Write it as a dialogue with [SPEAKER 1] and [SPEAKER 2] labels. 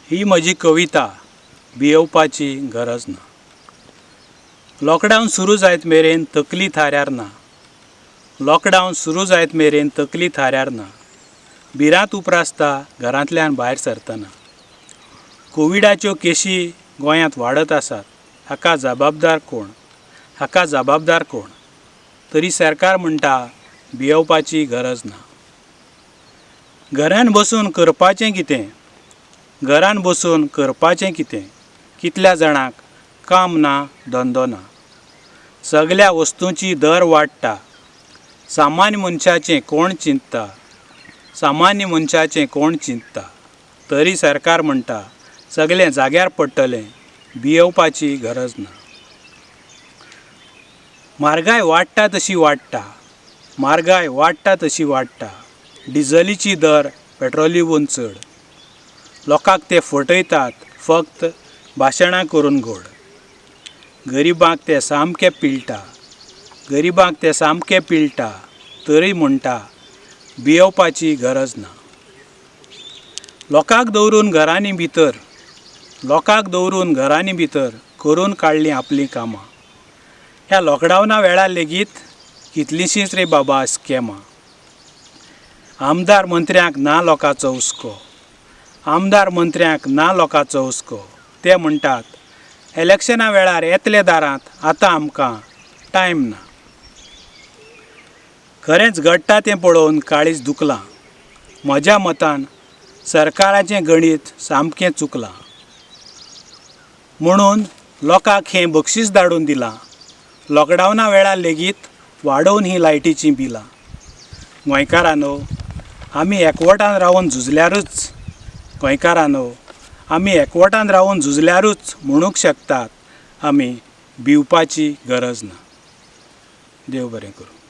[SPEAKER 1] ही म्हजी कविता भियेवपाची गरज ना। लॉकडावन सुरू जायत मेरेन तकली थाऱ्यार ना। लॉकडावन सुरू जायत मेरेन तकली थाऱ्यार ना। भिरांत उप्रासता घरांतल्यान भायर सरतना। कोविडाच्यो केशी गोंयांत वाडत आसात। हाका जबाबदार कोण? हाका जबाबदार कोण? तरी सरकार म्हणटा भियेवपाची गरज ना। घरान बसून करपाचें कितें? घरान बसून करपाचें कितें? कितल्या जाणांक काम ना, धंदो ना। सगळ्या वस्तूंची दर वाडटा। सामान्य मनशाचें कोण चिंतता? सामान्य मनशाचें कोण चिंतता? तरी सरकार म्हणटा सगळें जाग्यार पडटलें, भियेवपाची गरज ना। म्हारगाय वाडटा तशी वाडटा। म्हारगाय वाडटा तशी वाडटा। डिझेलीची दर पेट्रोलीवून चड। लोकांक ते फटयतात फक्त भाशणां करून घोड। गरिबांक ते सामके पिळटा। गरिबांक ते सामके पिळटा। तरी म्हणटा भियेवपाची गरज ना। लोकांक दवरून घरांनी भितर, लोकांक दवरून घरांनी भितर करून काडलीं आपलीं कामां। ह्या लॉकडावना वेळार लेगीत कितलींशींच रे बाबा स्कॅमां। आमदार मंत्र्यांक ना लोकांचो हुस्को। आमदार मंत्र्यांक ना लोकांचो हुस्को। ते म्हणटात इलेक्शना वेळार येतले दारांत, आतां आमकां टायम ना। खरेंच घडटा तें पळोवन काळीज दुखलां। म्हज्या मतान सरकाराचें गणीत सामकें चुकलां। म्हणून लोकांक हें बक्षीस धाडून दिलां। लॉकडावना वेळार लेगीत वाडोवन ही लायटीचीं बिलां। गोंयकारांनो, आमी एकवटान रावन झुजल्यारूच गोंयकारांनो, आमी एकवटान रावन झुजल्यारूच म्हणूंक शकतात आमी भिवपाची गरज ना। देव बरें करूं।